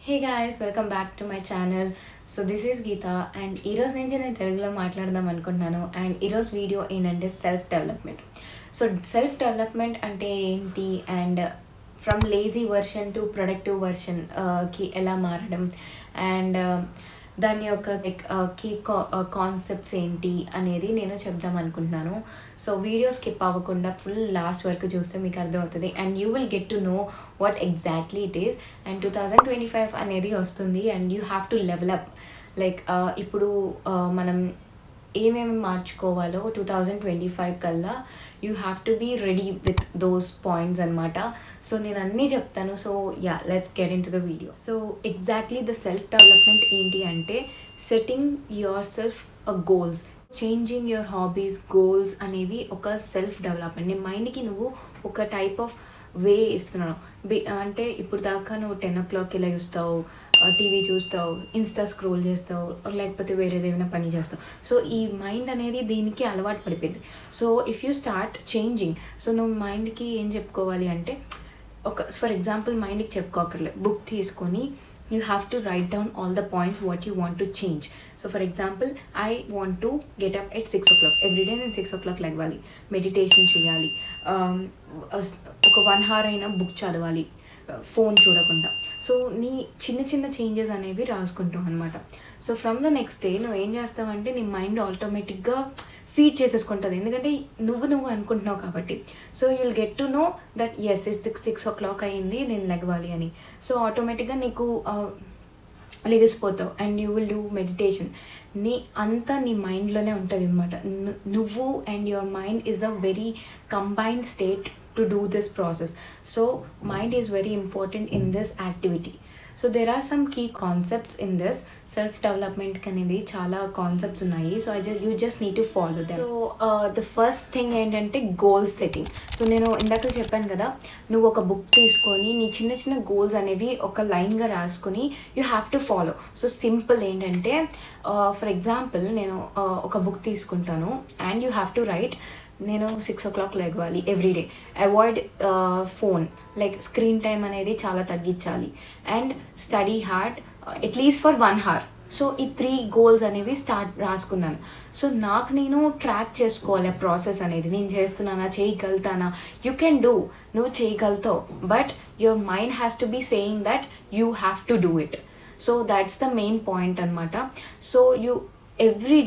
Hey guys, welcome back to my channel. So this is Geeta and ఈరోజు నుంచి నేను తెలుగులో మాట్లాడదాం అనుకుంటున్నాను అండ్ ఈరోజు వీడియో ఏంటంటే self development. So self development అంటే ఏంటి and from lazy version to productive version కి ఎలా మారడం అండ్ దాని యొక్క కీ కాన్సెప్ట్స్ ఏంటి అనేది నేను చెప్దాం అనుకుంటున్నాను. సో వీడియో స్కిప్ అవ్వకుండా ఫుల్ లాస్ట్ వరకు చూస్తే మీకు అర్థమవుతుంది and you will get to know what exactly it is. And 2025 అనేది వస్తుంది and you have to level up like ఇప్పుడు మనం ఏమేమి మార్చుకోవాలో 2025 కల్లా you have to be ready with those points అనమాట. సో నేను అన్నీ చెప్తాను. So yeah, let's get into the video. So exactly the self development ఏంటి అంటే setting your self goals, changing your hobbies, goals అనేవి ఒక సెల్ఫ్ డెవలప్మెంట్. నీ మైండ్కి నువ్వు ఒక టైప్ ఆఫ్ వే ఇస్తున్నాను. అంటే ఇప్పుడు దాకా నువ్వు 10 o'clock ఇలా చూస్తావు, టీవీ చూస్తావు, ఇన్స్టా స్క్రోల్ చేస్తావు, లేకపోతే వేరేది ఏమైనా పని చేస్తావు. సో ఈ మైండ్ అనేది దీనికి అలవాటు పడిపోయింది. So if you start changing, so నువ్వు మైండ్కి ఏం చెప్పుకోవాలి అంటే ఫర్ ఎగ్జాంపుల్ మైండ్కి చెప్పుకోకర్లేదు, బుక్ తీసుకొని you have to write down all the points what you want to change. So for example, I want to get up at 6 o'clock every day. నేను 6 o'clock లెగవాలి, meditation చేయాలి, ఒక 1 hour అయినా book చదవాలి, phone చూడకుండా. So నీ చిన్న చిన్న changes అనేవి రాసుకుంటావు అనమాట. So from the next day నువ్వు ఏం చేస్తావంటే నీ మైండ్ ఆటోమేటిక్గా ఫీడ్ చేసేసుకుంటుంది, ఎందుకంటే నువ్వు అనుకుంటున్నావు కాబట్టి. So you'll get to know that yes is 6 o'clock అయ్యింది, నేను లెగవాలి అని. సో ఆటోమేటిక్గా నీకు లెగిసిపోతావు and you will do meditation. నీ మైండ్లోనే ఉంటుంది అనమాట. నువ్వు and your mind is a very combined state to do this process. So mind is very important in this activity. So there are some key concepts in this self development kanedi chala concepts unnayi. So you just need to follow them. So the first thing ఏంటంటే goal setting. So నేను ఇందాక చెప్పాను కదా, నువ్వు ఒక book తీసుకొని నీ చిన్న చిన్న గోల్స్ అనేవి ఒక లైన్గా రాసుకొని you have to follow. So simple ఏంటంటే ఫర్ ఎగ్జాంపుల్ నేను ఒక బుక్ తీసుకుంటాను and you have to write, నేను 6 o'clock లెగవాలి everyday, avoid phone, like screen time అనేది చాలా తగ్గించాలి and study hard at least for 1 hour. సో ఈ 3 గోల్స్ అనేవి రాసుకున్నాను. సో నాకు నేను ట్రాక్ చేసుకోవాలి ఆ ప్రాసెస్ అనేది, నేను చేస్తున్నానా, చేయగలుగుతానా. యూ కెన్ డూ, నువ్వు చేయగలుగుతావు, but your mind has to be saying that you have to do it. So that's the main point అనమాట. సో ఎవ్రీ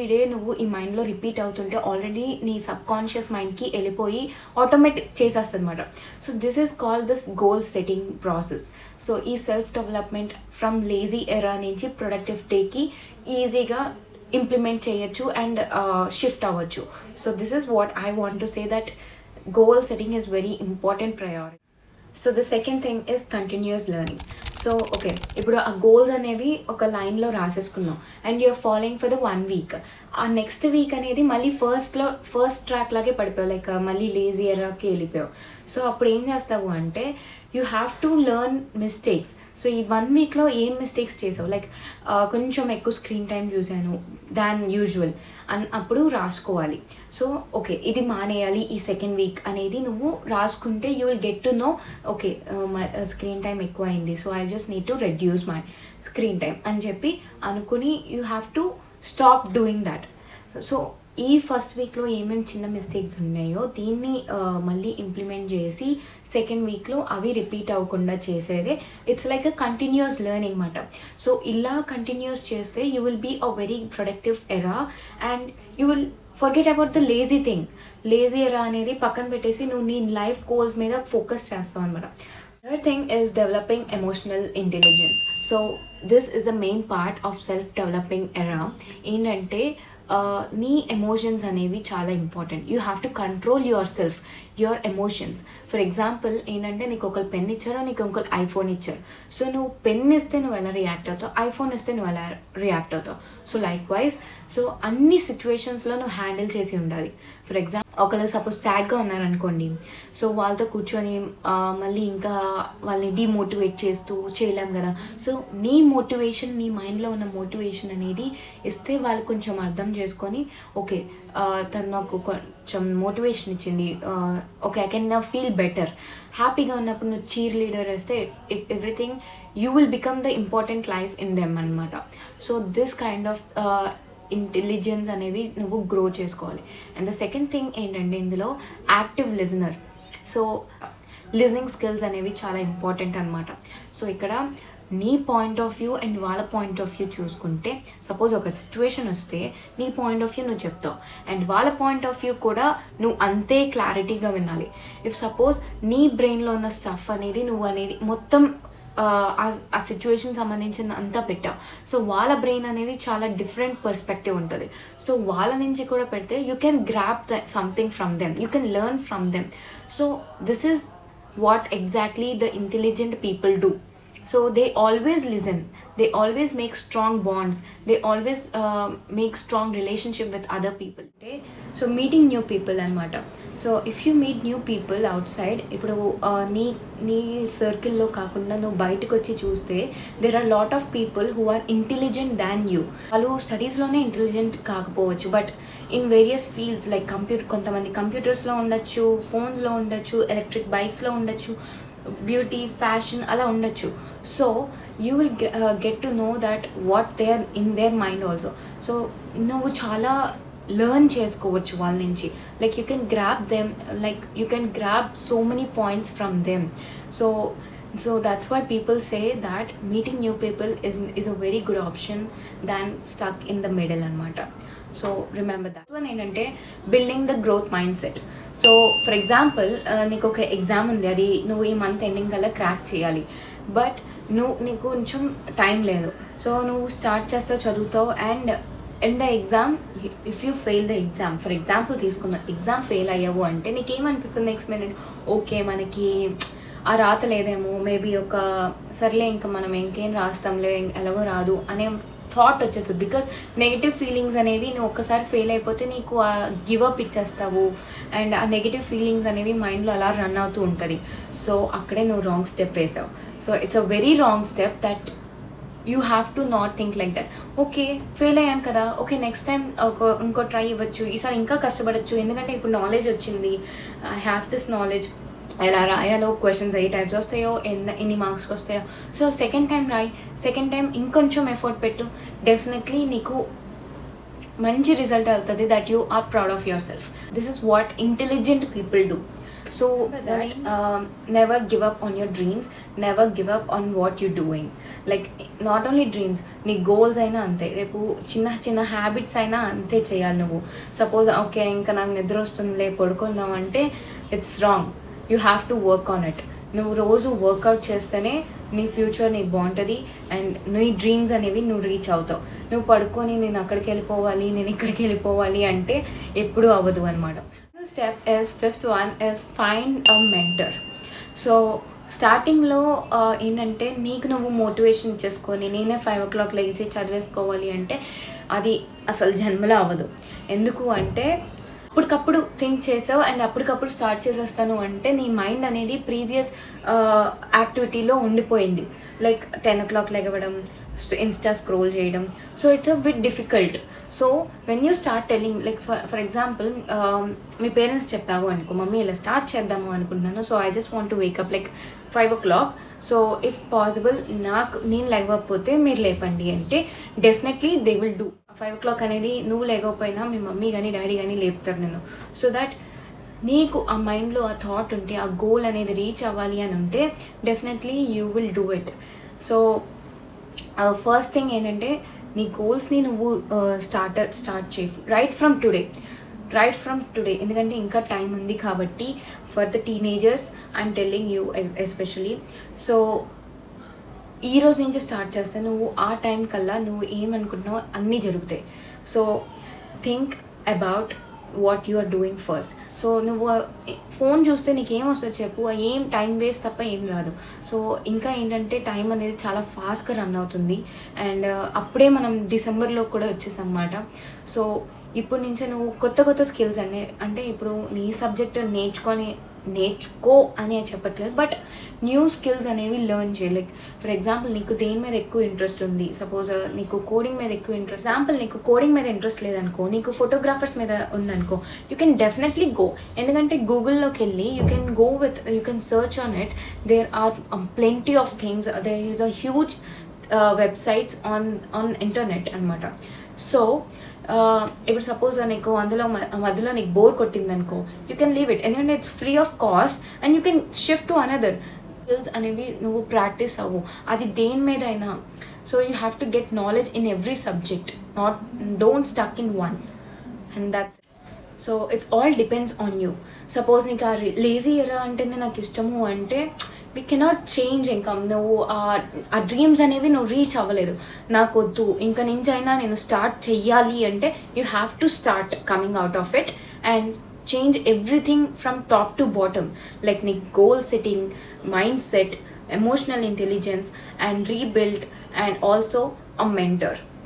డే నువ్వు ఈ మైండ్లో రిపీట్ అవుతుంటే ఆల్రెడీ నీ సబ్ కాన్షియస్ మైండ్కి వెళ్ళిపోయి ఆటోమేటిక్ చేసేస్తుంది అనమాట. So this is called this goal setting process. So ఈ self development from lazy era నుంచి ప్రొడక్టివ్ డేకి ఈజీగా ఇంప్లిమెంట్ చేయొచ్చు అండ్ షిఫ్ట్ అవ్వచ్చు. So this is what I want to say, that goal setting is very important priority. So the second thing is continuous learning. So okay, ఇప్పుడు ఆ goals అనేవి ఒక లైన్లో రాసేసుకున్నాం and you're following for the 1 week. ఆ next week అనేది మళ్ళీ first track లాగే పడిపోయావు, లైక్ మళ్ళీ లేజీ ఎరాకి వెళ్ళిపోయావు. సో అప్పుడు ఏం చేస్తావు అంటే you have to learn mistakes. So ఈ 1 weekలో ఏం మిస్టేక్స్ చేసావు, లైక్ కొంచెం ఎక్కువ స్క్రీన్ టైం చూశాను దాన్ యూజువల్ అప్పుడు రాసుకోవాలి. సో ఓకే, ఇది మానేయాలి ఈ 2nd week అనేది నువ్వు రాసుకుంటే you will get to no, okay screen time ఎక్కువ అయింది, so I just need to reduce my screen time అని చెప్పి అనుకుని you have to stop doing that. So ఈ ఫస్ట్ వీక్లో ఏమేమి చిన్న మిస్టేక్స్ ఉన్నాయో దీన్ని మళ్ళీ ఇంప్లిమెంట్ చేసి 2nd weekలో అవి రిపీట్ అవ్వకుండా చేసేదే. It's like a continuous learning అనమాట. సో ఇలా కంటిన్యూస్ చేస్తే you will be a very productive era and you will forget about the lazy thing. Lazy era అనేది పక్కన పెట్టేసి నువ్వు నీ లైఫ్ గోల్స్ మీద ఫోకస్ చేస్తావు అనమాట. Third thing is developing emotional intelligence. So this is the main part of self developing era. ఏంటంటే నీ ఎమోషన్స్ అనేవి చాలా important. You have to control your self, your emotions. For example ఏంటంటే నీకు ఒకరు పెన్ ఇచ్చారో నీకు ఇంకొకరు ఐఫోన్ ఇచ్చారు. సో నువ్వు పెన్ ఇస్తే నువ్వు ఎలా రియాక్ట్ అవుతావు, ఐఫోన్ ఇస్తే నువ్వు ఎలా రియాక్ట్ అవుతావు. సో లైక్ వైజ్, సో అన్ని సిచ్యువేషన్స్లో నువ్వు హ్యాండిల్ చేసి ఉండాలి. ఫర్ ఎగ్జాంపుల్ ఒకళ్ళు సపోజ్ సాడ్గా ఉన్నారనుకోండి, సో వాళ్ళతో కూర్చొని మళ్ళీ ఇంకా వాళ్ళని డీమోటివేట్ చేస్తూ చేయలేం కదా. సో నీ మోటివేషన్, నీ మైండ్లో ఉన్న మోటివేషన్ అనేది ఇస్తే వాళ్ళు కొంచెం అర్థం చేసుకొని ఓకే, తను నాకు కొంచెం మోటివేషన్ ఇచ్చింది, okay I can feel better. హ్యాపీగా ఉన్నప్పుడు నువ్వు చీర్ లీడర్ వేస్తే everything you will become the important life in them అనమాట. So this kind of intelligence అనేవి నువ్వు గ్రో చేసుకోవాలి. అండ్ ద సెకండ్ థింగ్ ఏంటంటే ఇందులో active listener. So listening skills అనేవి చాలా ఇంపార్టెంట్ అనమాట. సో ఇక్కడ నీ పాయింట్ ఆఫ్ వ్యూ అండ్ వాళ్ళ పాయింట్ ఆఫ్ వ్యూ చూసుకుంటే, సపోజ్ ఒక సిచ్యువేషన్ వస్తే నీ పాయింట్ ఆఫ్ వ్యూ నువ్వు చెప్తావు అండ్ వాళ్ళ పాయింట్ ఆఫ్ వ్యూ కూడా నువ్వు అంతే క్లారిటీగా వినాలి. ఇఫ్ సపోజ్ నీ బ్రెయిన్లో ఉన్న స్టఫ్ అనేది నువ్వు అనేది మొత్తం ఆ సిచ్యువేషన్ సంబంధించిన అంతా పెట్టావు, సో వాళ్ళ బ్రెయిన్ అనేది చాలా డిఫరెంట్ పర్స్పెక్టివ్ ఉంటుంది. సో వాళ్ళ నుంచి కూడా పెడితే you can grab something from them, you can learn from them. So this is what exactly the intelligent people do. So they always listen, they always make strong bonds, they always make strong relationship with other people. Okay, so meeting new people anamata. So if you meet new people outside, ippudu నీ సర్కిల్లో కాకుండా నువ్వు బయటకు వచ్చి చూస్తే there are lot of people who are intelligent than you. వాళ్ళు స్టడీస్లోనే intelligent కాకపోవచ్చు, but in various fields like కొంతమంది కంప్యూటర్స్లో ఉండొచ్చు, ఫోన్స్లో ఉండొచ్చు, ఎలక్ట్రిక్ బైక్స్లో ఉండొచ్చు, బ్యూటీ, ఫ్యాషన్ అలా ఉండొచ్చు. So you will get to know that what they are in their mind also. So నువ్వు చాలా లెర్న్ చేసుకోవచ్చు వాళ్ళ నుంచి. Like you can grab them, like you can grab so many points from them. So that's why people say that meeting new people is a very good option than stuck in the middle anamata. So remember that one ఏంటంటే building the growth mindset. So for example నీకు ఒక exam ఉంది, అది నువ్వు ఈ month ending కల్లా crack చేయాలి, but నీకు కొంచెం టైం లేదు. సో నువ్వు స్టార్ట్ చేస్తావు, చదువుతావు, and in the exam if you fail the exam, for example తీసుకుందాం, ఎగ్జామ్ ఫెయిల్ అయ్యావు అంటే నీకేమనిపిస్తుంది నెక్స్ట్ మినిట్? ఓకే మనకి ఆ రాత లేదేమో, మేబీ ఒక సర్లే ఇంకా మనం ఇంకేం రాస్తాంలే, ఎలాగో రాదు అనే థాట్ వచ్చేస్తుంది. బికాస్ నెగిటివ్ ఫీలింగ్స్ అనేవి నువ్వు ఒక్కసారి ఫెయిల్ అయిపోతే నీకు ఆ గివప్ ఇచ్చేస్తావు, అండ్ ఆ నెగిటివ్ ఫీలింగ్స్ అనేవి మైండ్లో అలా రన్ అవుతూ ఉంటుంది. సో అక్కడే నువ్వు రాంగ్ స్టెప్ వేసావు. So it's a very wrong step that you have to not think like that. Okay fail అయ్యాను కదా, ఓకే నెక్స్ట్ టైం ఇంకో ట్రై ఇవ్వచ్చు, ఈసారి ఇంకా కష్టపడచ్చు, ఎందుకంటే ఇప్పుడు నాలెడ్జ్ వచ్చింది, ఐ హ్యావ్ దిస్ నాలెడ్జ్, ఎలా రాయాలో, క్వశ్చన్స్ ఏ టైప్స్ వస్తాయో, ఎన్ని మార్క్స్కి వస్తాయో. సో సెకండ్ టైం రాయి, సెకండ్ టైం ఇంకొంచెం ఎఫర్ట్ పెట్టు, డెఫినెట్లీ నీకు మంచి రిజల్ట్ అవుతుంది, that you are proud of yourself. This is what intelligent people do. So never give up on your dreams, never give up on what you're doing. Like not only dreams, నీ goals అయినా అంతే, రేపు చిన్న చిన్న habits అయినా అంతే చేయాలి నువ్వు. సపోజ్ ఓకే ఇంకా నాకు నిద్ర వస్తుందిలే పడుకుందాం అంటే it's wrong, you have to work on it. నువ్వు రోజు వర్కౌట్ చేస్తేనే నీ ఫ్యూచర్ నీకు బాగుంటుంది, అండ్ నీ డ్రీమ్స్ అనేవి నువ్వు రీచ్ అవుతావు. నువ్వు పడుకొని నేను అక్కడికి వెళ్ళిపోవాలి, నేను ఇక్కడికి వెళ్ళిపోవాలి అంటే ఎప్పుడూ అవ్వదు అనమాట. Step is fifth one is find a mentor. So స్టార్టింగ్లో ఏంటంటే నీకు నువ్వు మోటివేషన్ ఇచ్చేసుకొని నేనే 5 o'clock లేచి చదివేసుకోవాలి అంటే అది అసలు జన్మలో అవ్వదు. ఎందుకు అంటే అప్పటికప్పుడు థింక్ చేసావు అండ్ అప్పటికప్పుడు స్టార్ట్ చేసేస్తాను అంటే నీ మైండ్ అనేది ప్రీవియస్ యాక్టివిటీలో ఉండిపోయింది. లైక్ 10 o'clock లెగవడం, ఇన్స్టా స్క్రోల్ చేయడం. So it's a bit difficult. So when you start telling, like for example me parents చెప్పావు అనుకో, మమ్మీ ఇలా స్టార్ట్ చేద్దాము అనుకుంటున్నాను, so I just want to wake up like 5 o'clock. So if possible నేను లేకపోతే మీరు లేపండి అంటే definitely they will do. 5 o'clock అనేది నువ్వు లేకపోయినా మీ మమ్మీ కానీ డాడీ కానీ లేపుతారు నేను. సో దట్ నీకు ఆ మైండ్లో ఆ థాట్ ఉంటే, ఆ గోల్ అనేది రీచ్ అవ్వాలి అని ఉంటే definitely you will do it. So first thing ఏంటంటే నీ గోల్స్ని నువ్వు స్టార్ట్ చేయి రైట్ ఫ్రమ్ టుడే, ఎందుకంటే ఇంకా టైం ఉంది కాబట్టి. For the teenagers I'm telling you especially. So ఈ రోజు నుంచి స్టార్ట్ చేస్తే నువ్వు ఆ టైం కల్లా నువ్వు ఏమనుకుంటున్నావు అన్నీ జరుగుతాయి. So think about what you are doing first. So నువ్వు ఫోన్ చూస్తే నీకేం వస్తుంది చెప్పు, ఏం టైం వేస్ట్ తప్ప ఏం రాదు. సో ఇంకా ఏంటంటే టైం అనేది చాలా ఫాస్ట్గా రన్ అవుతుంది, అండ్ అప్పుడే మనం డిసెంబర్లో కూడా వచ్చేసాం అన్నమాట. సో ఇప్పుడు నుంచే నువ్వు కొత్త కొత్త స్కిల్స్ అంటే ఇప్పుడు నీ సబ్జెక్ట్ నేర్చుకో అని చెప్పట్లేదు, బట్ న్యూ స్కిల్స్ అనేవి లెర్న్ చేయి. లైక్ ఫర్ ఎగ్జాంపుల్ నీకు దేని మీద ఎక్కువ ఇంట్రెస్ట్ ఉంది, సపోజ్ నీకు కోడింగ్ మీద ఎక్కువ ఇంట్రెస్ట్, ఎగ్జాంపుల్ నీకు కోడింగ్ మీద ఇంట్రెస్ట్ లేదనుకో, నీకు ఫోటోగ్రాఫర్స్ మీద ఉందనుకో, యూ కెన్ డెఫినెట్లీ గో. ఎందుకంటే గూగుల్లోకి వెళ్ళి you can search on it. There are plenty of things, there is a huge websites on internet అనమాట. సో ఇప్పుడు సపోజ్ నీకు మధ్యలో నీకు బోర్ కొట్టిందనుకో, యూ కెన్ లీవ్ ఇట్. ఎందుకంటే it's free of cost and you can shift to another. Skills అనేవి నువ్వు practice అవ్వు, అది దేని మీద అయినా. So you have to get knowledge in every subject, don't stuck in one, and that's. So it's all depends on you. Suppose నీకు ఆ lazy ఎరా అంటేనే నాకు ఇష్టము అంటే వీ కెనాట్ చేంజ్. ఇంకా నువ్వు ఆ డ్రీమ్స్ అనేవి నువ్వు రీచ్ అవ్వలేదు. నాకు వద్దు ఇంకా నుంచి అయినా నేను స్టార్ట్ చెయ్యాలి అంటే you have to start coming out of it and change everything from top to bottom. Like నీ goal setting, mindset, emotional intelligence and rebuild, and also a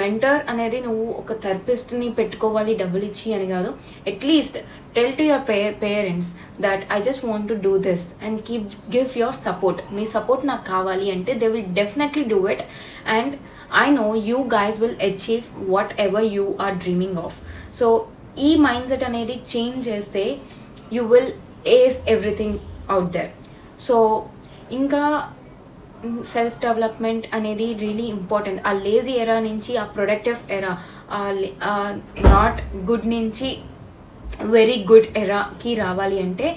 mentor అనేది నువ్వు ఒక థెరపిస్ట్ని పెట్టుకోవాలి డబ్బులు ఇచ్చి అని కాదు. At least tell to your parents that I just want to do this and give your support. మీ సపోర్ట్ నాకు కావాలి అంటే they will definitely do it, and I know you guys will achieve whatever you are dreaming of. So ఈ mindset అనేది change చేస్తే you will ace everything out there. So ఇంకా self development అనేది really important. ఆ lazy era నుంచి ఆ productive era, not good నుంచి very good ఎరాకి రావాలి అంటే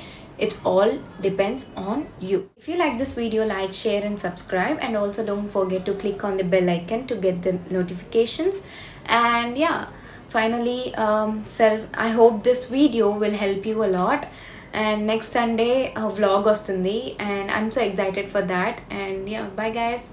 it's all depends on you. If you like this video, like, share and subscribe, and also don't forget to click on the bell icon to get the notifications. And yeah, finally, I hope this video will help you a lot. And next Sunday a vlog ostundi and I'm so excited for that. And yeah, bye guys.